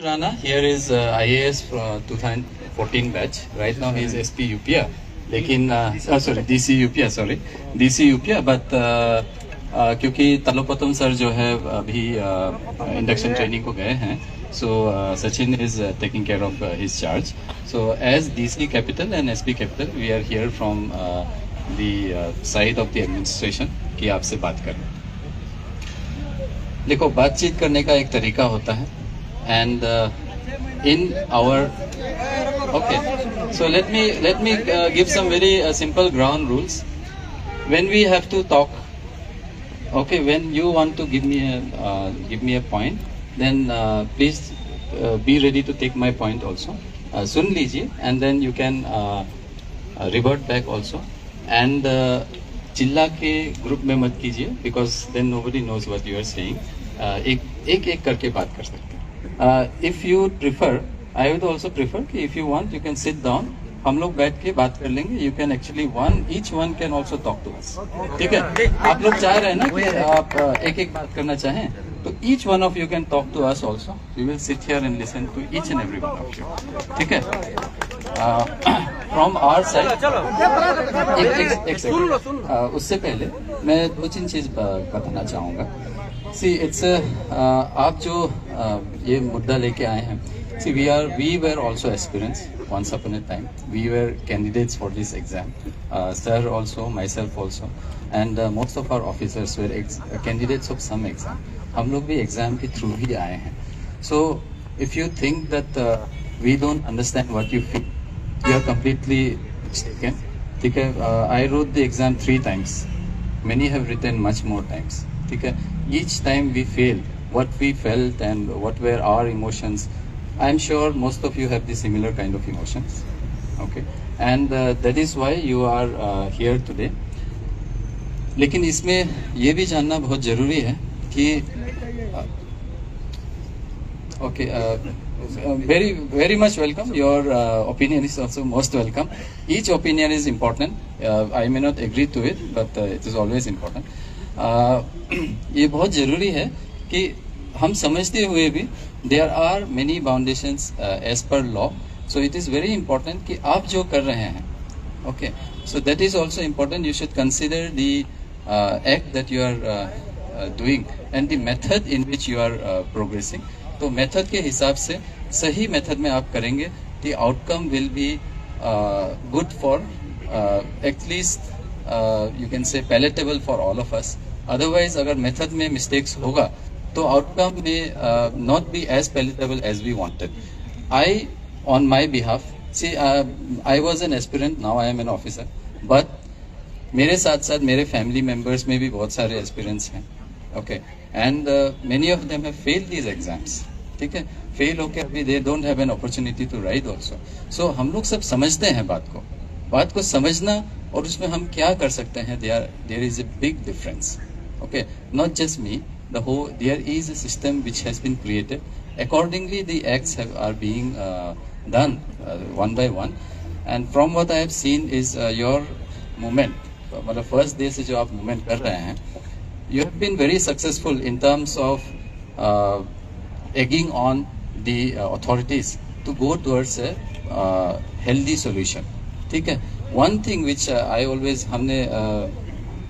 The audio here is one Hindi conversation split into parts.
Rana here is IAS from 2014 batch. Right now he is SP UPIA. लेकिन sorry DC UPIA sorry DC UPIA but क्योंकि तलोपतम सर जो है अभी इंडक्शन ट्रेनिंग को गए हैं, so Sachin is taking care of his charge. So as DC capital and SP capital we are here from the side of the administration कि आपसे बात करें. देखो, बातचीत करने का एक तरीका होता है and in our so let me give some very simple ground rules. When we have to talk, okay, when you want to give me a point, then please be ready to take my point also. सुन लीजिए and then you can revert back also and चिल्ला के ग्रुप में मत कीजिए because then nobody knows what you are saying. एक करके बात कर सकते हैं. If you prefer, I would also prefer कि if you want you can sit down, हम लोग बैठ के बात कर लेंगे. You can actually each one can also talk to us. ठीक है? आप लोग चाह रहे हैं ना कि आप एक बात करना चाहें, तो each one of you can talk to us also. We will sit here and listen to each and every one of you. ठीक है? From our side, एक सेकंड, उससे पहले मैं 2-3 चीज बताना चाहूँगा. See, it's आप जो ये मुद्दा लेके आए हैं, see we were also aspirants once upon a time. We were candidates for this exam. Sir also, myself also, and most of our officers were candidates of some exam. हम लोग भी exam के through ही आए हैं. So if you think that we don't understand what you feel, you are completely mistaken. ठीक है? I wrote the exam 3 times. Many have written much more times. ठीक है? Each time we failed, what we felt and what were our emotions. I am sure most of you have the similar kind of emotions. Okay, and that is why you are here today. लेकिन इसमें ये भी जानना बहुत जरूरी है कि okay, very much welcome. Your opinion is also most welcome. Each opinion is important. I may not agree to it, but it is always important. ये बहुत जरूरी है कि हम समझते हुए भी there are many foundations as per law. So it is very important कि आप जो कर रहे हैं, okay, so that is also important. You should consider the act that you are doing and the method in which you are progressing. तो मेथड के हिसाब से सही मेथड में आप करेंगे, the outcome will be good for at least you can say palatable for all of us. Otherwise अगर मेथड में मिस्टेक्स होगा तो आउटकम में not be as palatable as we wanted. I on my behalf, see I was an aspirant, now I am an officer, but मेरे साथ साथ मेरे फैमिली मेंबर्स में भी बहुत सारे एस्पिरेंट्स हैं. Okay, and many of them have failed these exams. ठीक है? फेल होके अभी they don't have an opportunity to write also. So हम लोग सब समझते हैं बात को समझना और उसमें हम क्या कर सकते हैं, there is a big difference. Okay, not just me, there is a system which has been created. Accordingly the acts are being done one by one, and from what I have seen is your movement, मतलब first day से जो आप movement कर रहे हैं, you have been very successful in terms of egging on the authorities to go towards a healthy solution. ठीक है? One thing which I always, हमने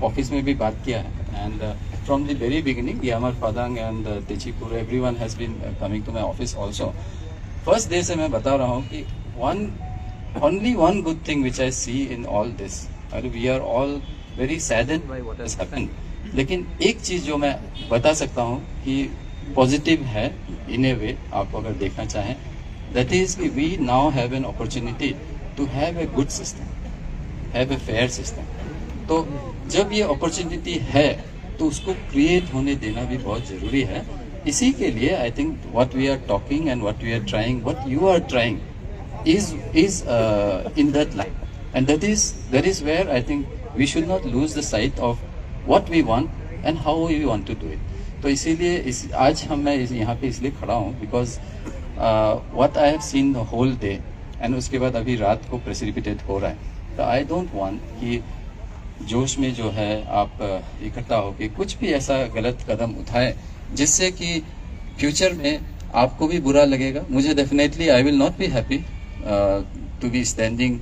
ऑफिस में भी बात किया है, and from the very beginning, Yamar Padang and Techipur, everyone has been coming to my office also. First day से मैं बता रहा हूँ कि only one good thing which I see in all this, we are all very saddened by what has happened. लेकिन एक चीज जो मैं बता सकता हूँ कि पॉजिटिव है इन ए वे, आप अगर देखना चाहें, that is कि we now have an opportunity to have a good system, have a fair system. तो जब ये अपॉर्चुनिटी है तो उसको क्रिएट होने देना भी बहुत जरूरी है. इसी के लिए I think what we are talking and what we are trying, what you are trying is in that line, and that is where I think we should not lose the sight of what we want and how we want to do it. तो इसीलिए आज मैं यहाँ पे इसलिए खड़ा हूँ because what I have seen the whole day, and उसके बाद अभी रात को प्रेसिपिटेट हो रहा है, तो I don't want कि जोश में जो है आप इकट्ठा होके कुछ भी ऐसा गलत कदम उठाए जिससे कि फ्यूचर में आपको भी बुरा लगेगा, मुझे definitely I will not be happy to be standing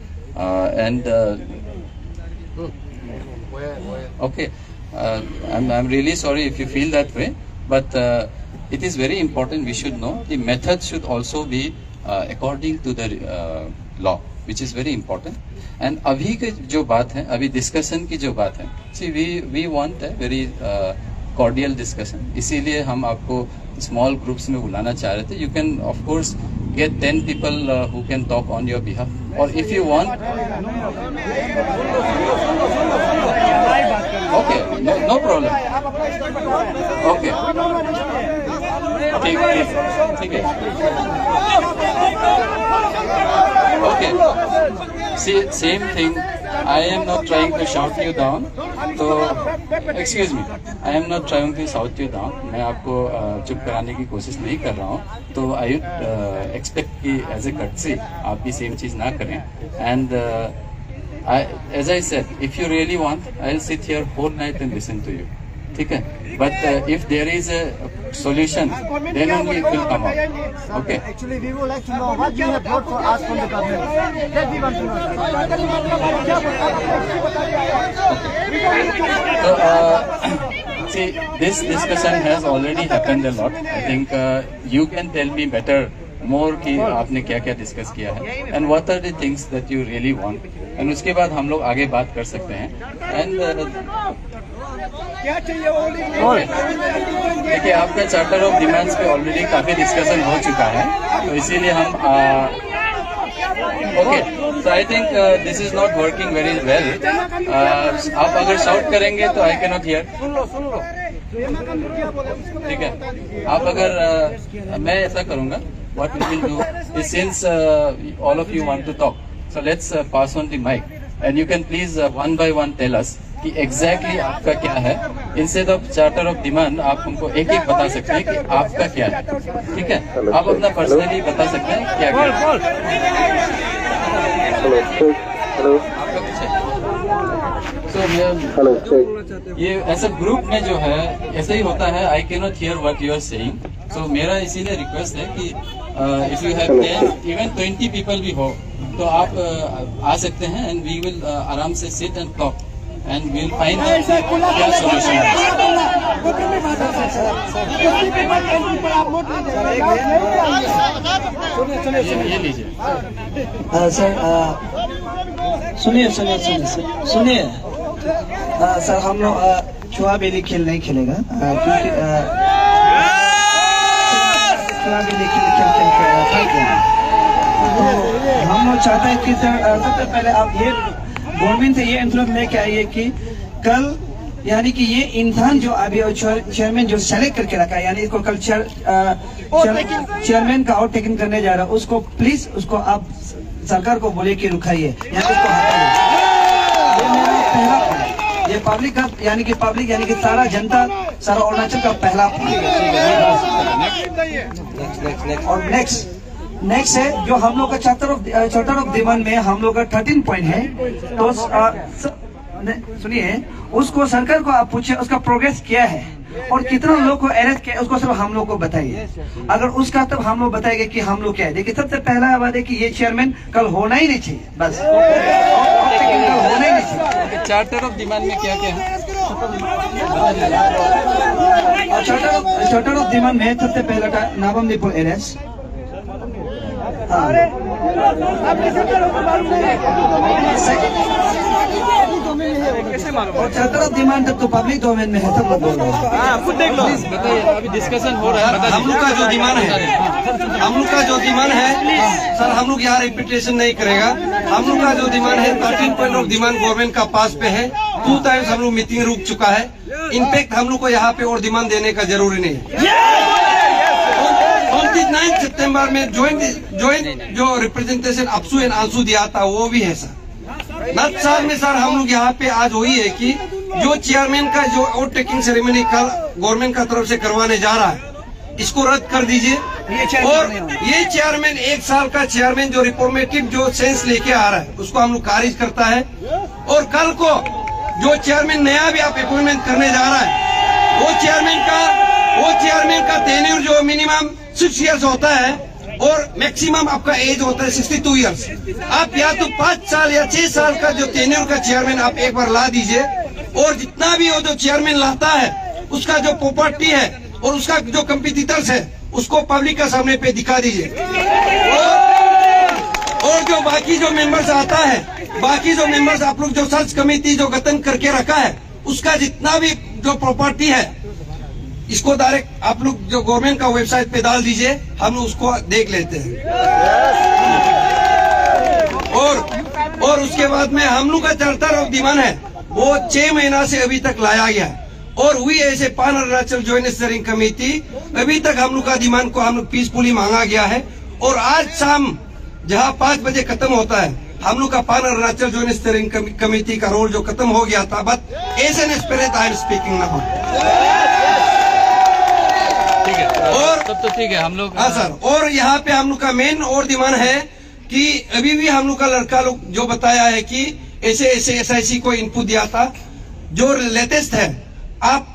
and okay, I'm really sorry if you feel that way, but it is very important we should know the method should also be according to the law, which is very important. And अभी के जो बात है, अभी डिस्कशन की जो बात है, see we want a very cordial discussion, इसीलिए हम आपको small groups में बुलाना चाह रहे थे. You can of course get 10 people who can talk on your behalf, or if you want, okay, no problem, okay, ठीक है, okay. See, same thing. I am not trying to shout you down. तो excuse me, I am not trying to shout you down. मैं आपको चुप कराने की कोशिश नहीं कर रहा हूँ. तो I expect कि as a courtesy आप भी same चीज ना करें. And as I said, if you really want, I'll sit here whole night and listen to you. ठीक है? But if there is a solution, then only it will come out. Okay. Actually, we would like to know what you have brought for us from the government. That we want to know. So, see, this discussion has already happened a lot. I think you can tell me better, more कि आपने क्या क्या डिस्कस किया है, and what are the things that you really want. And उसके बाद हम लोग आगे बात कर सकते हैं. And देखिए, आपका चार्टर ऑफ डिमांड्स पे ऑलरेडी काफी डिस्कशन हो चुका है, तो इसीलिए हम okay. So I think this is not working very well. आप अगर शाउट करेंगे तो आई कैन नॉट हियर. ठीक है, आप अगर मैं ऐसा करूंगा, what we will do is since all of you want to talk, so let's pass on the mic and you can please one by one tell us कि एग्जैक्टली आपका क्या है. Instead of charter of demand आप हमको एक एक बता सकते हैं कि आपका क्या है. ठीक है, आप अपना पर्सनली बता सकते हैं क्या क्या आपका कुछ है. सो ये ऐसा ग्रुप में जो है ऐसे ही होता है. I can not hear what you are saying. So मेरा इसीलिए रिक्वेस्ट है कि if you have 10 even 20 people भी हो तो आप आ सकते हैं एंड वी विल आराम से sit and talk and we'll find out क्या solution है. ये लीजिए सर. सुनिए सर, हम लोग चुहा बेली खेल नहीं खेलेगा क्योंकि चुहा बेली खेल तो हम लोग चाहते हैं कि सर सबसे पहले आप ये गवर्नमेंट से ये इंफ्लुएंस लेके आइए कि कल यानी कि ये इंसान जो अभी चेयरमैन जो सेलेक्ट करके रखा है, यानी इसको कल चेयरमैन का आउट टेकन करने जा रहा है, उसको प्लीज उसको आप सरकार को बोले कि रुकाइए, यानी उसको हटाइए. ये मेरा पहला पॉइंट. ये पब्लिक का यानी कि सारा जनता, सारा अरुणाचल का पहला पॉइंट. और नेक्स्ट है जो हम लोग का चार्टर ऑफ डिमांड में हम लोग का 13 पॉइंट है. तो सुनिए, उसको सरकार को आप पूछिए उसका प्रोग्रेस क्या है और कितना लोग को अरेस्ट किया, उसको सिर्फ हम लोग को बताइए. अगर उसका तब हम लोग बताएंगे कि हम लोग क्या है. देखिए, सबसे पहला बात है कि ये चेयरमैन कल होना ही नहीं चाहिए. बस कल होना ही नहीं चाहिए. चार्टर ऑफ डिमांड में क्या क्या है? चार्टर ऑफ डिमांड में सबसे पहला का नाबम दीपो अरेस्ट. और चार्टर ऑफ डिमांड तो पब्लिक डोमेन में है, सब लोग बोल रहे हैं. खुद देख लो, बताइए. अभी डिस्कशन हो रहा है. हम लोग का जो डिमांड है सर, हम लोग यहाँ रिपीटेशन नहीं करेगा. हम लोग का जो डिमांड है 13 पॉइंट ऑफ डिमांड गवर्नमेंट का पास पे है. 2 टाइम्स हम लोग मीटिंग रुक चुका है. इनफैक्ट हम लोग को यहाँ पे और डिमांड देने का जरूरी नहीं है. 29 सितंबर में ज्वाइंट जो रिप्रेजेंटेशन अपसू एंड आंसू दिया था वो भी है सर. नत साल में सर हम लोग यहाँ पे आज हुई है कि जो चेयरमैन का जो वोट टेकिंग सेरेमनी कल गवर्नमेंट का तरफ से करवाने जा रहा है, इसको रद्द कर दीजिए. और ये चेयरमैन 1 साल का चेयरमैन जो रिफॉर्मेटिव जो सेंस लेके आ रहा है उसको हम लोग खारिज करता है. और कल को जो चेयरमैन नया भी आप अपॉइंटमेंट करने जा रहा है, वो चेयरमैन का टेन्यूर जो मिनिमम 6 ईयर्स होता है और मैक्सिमम आपका एज होता है 62 ईयर्स। आप या तो 5 साल या 6 साल का जो टेन्योर का चेयरमैन आप एक बार ला दीजिए, और जितना भी वो जो चेयरमैन लाता है उसका जो प्रॉपर्टी है और उसका जो कंपटीटर्स है उसको पब्लिक का सामने पे दिखा दीजिए। और जो बाकी जो मेंबर्स आता है, बाकी जो मेंबर्स आप लोग जो सर्च कमेटी जो गठन करके रखा है उसका जितना भी जो प्रॉपर्टी है इसको डायरेक्ट आप लोग जो गवर्नमेंट का वेबसाइट पे डाल दीजिए, हम उसको देख लेते हैं। और उसके बाद में हम लोग का चार्टर ऑफ डिमांड है वो 6 महीना से अभी तक लाया गया है, और हुई ऐसे पान अरुणाचल ज्वाइंट स्टीयरिंग कमेटी अभी तक हम लोग का डिमांड को हम लोग पीसफुली मांगा गया है। और आज शाम जहां 5 बजे खत्म होता है हम लोग का पान अरुणाचल ज्वाइंट स्टीयरिंग कमेटी का रोल जो खत्म हो गया था, but as an aspirant I am speaking now. ठीक है, और तब तो ठीक है हम लोग। हाँ सर, और यहाँ पे हम लोग का मेन और डिमांड है कि अभी भी हम लोग का लड़का लोग जो बताया है कि ऐसे SIT को इनपुट दिया था, जो लेटेस्ट है आप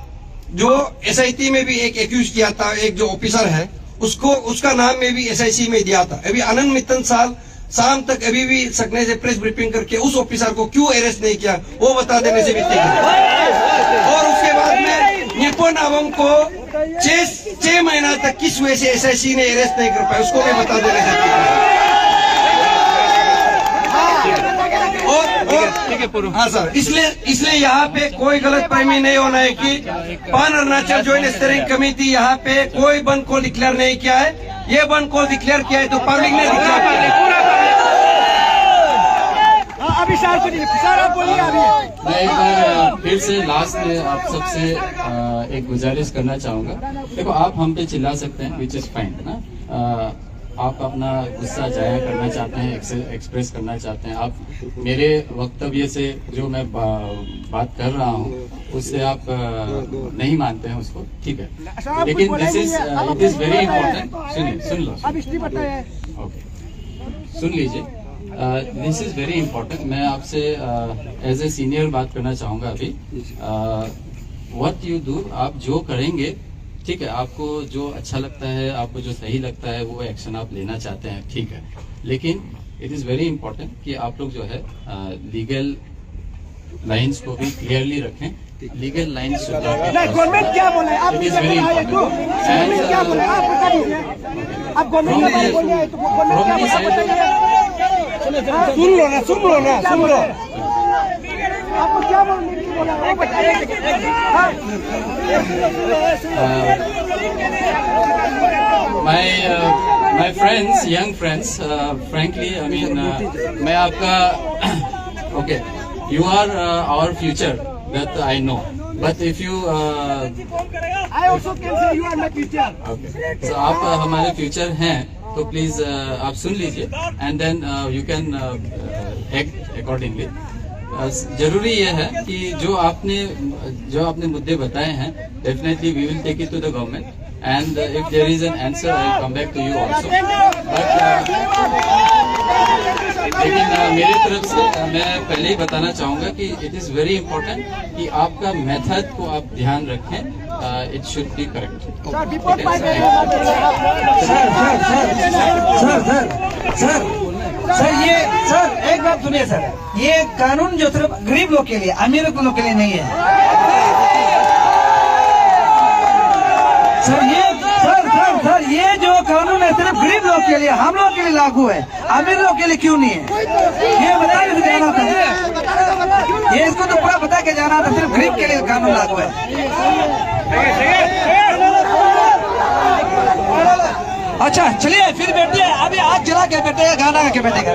जो SIT में भी एक एक्यूज किया था, एक जो ऑफिसर है उसको उसका नाम में भी SIC में दिया था। अभी आनंद मित्तन साल शाम तक अभी भी सकने से प्रेस ब्रीफिंग करके उस ऑफिसर को क्यों अरेस्ट नहीं किया वो बता देने से भी ठीक है। और उसके बाद में निपुण अवम को 6 महीना तक किस वजह से SIC ने अरेस्ट नहीं कर पाया उसको भी बता देने से ठीक है। ठीक है पूर्व। हाँ सर, इसलिए यहाँ पे कोई गलत फहमी नहीं होना है कि पान अरुणाचल ज्वाइंट स्टीयरिंग कमेटी यहाँ पे कोई बंद को डिक्लेयर नहीं किया है। ये बंद को डिक्लेयर किया है तो पब्लिक ने डिक्लेयर किया है। अभी सर आप बोलिए। अभी मैं एक बार फिर से लास्ट में आप सबसे एक गुजारिश करना चाहूंगा। देखो आप हम पे चिल्ला सकते हैं, विच इज फाइन ना, आप अपना गुस्सा जाया करना चाहते हैं, एक्सप्रेस करना चाहते हैं, आप मेरे वक्तव्य से जो मैं बात कर रहा हूँ उससे आप नहीं मानते हैं उसको, ठीक है, लेकिन this is it is very important. सुनिए, सुन लो, ओके, सुन लीजिए, दिस इज वेरी इंपॉर्टेंट। मैं आपसे एज ए सीनियर बात करना चाहूंगा अभी। व्हाट यू डू, आप जो करेंगे, ठीक है, आपको जो अच्छा लगता है, आपको जो सही लगता है वो एक्शन आप लेना चाहते हैं, ठीक है, लेकिन इट इज वेरी इंपॉर्टेंट कि आप लोग जो है लीगल लाइंस को भी क्लियरली रखें। लीगल लाइन्स गवर्नमेंट क्या बोला है, आप इट इज वेरी इंपॉर्टेंट। क्या बोला आप बता दीजिए। आप गवर्नमेंट क्या बोल रहे हैं तो सुन लो। आपको क्या बोला है बताइए। My friends, young friends, frankly, I mean, मैं आपका, okay, you are our future, that I know, but if you, I also can say you are my future. okay, so आप हमारे future हैं, तो प्लीज आप सुन लीजिए and then you can act accordingly. जरूरी यह है कि जो आपने मुद्दे बताए हैं, definitely we will take it to the government and if there is an answer I will come back to you also. लेकिन मेरी तरफ से मैं पहले ही बताना चाहूंगा कि इट इज वेरी इंपॉर्टेंट कि आपका मेथड को आप ध्यान रखें, it should be correct. Sir ये सर एक बात सुनिए सर, ये कानून जो सिर्फ गरीब लोग के लिए, अमीर लोग के लिए नहीं है सर। ये जो कानून है सिर्फ गरीब लोग के लिए, हम लोग के लिए लागू है, अमीर लोग के लिए क्यों नहीं है, ये बता के जाना था। ये इसको तो पूरा बता के जाना था, सिर्फ गरीब के लिए कानून लागू है। अच्छा चलिए फिर बैठिए, अभी आग जला के बैठेगा, गाना गा के बैठेगा।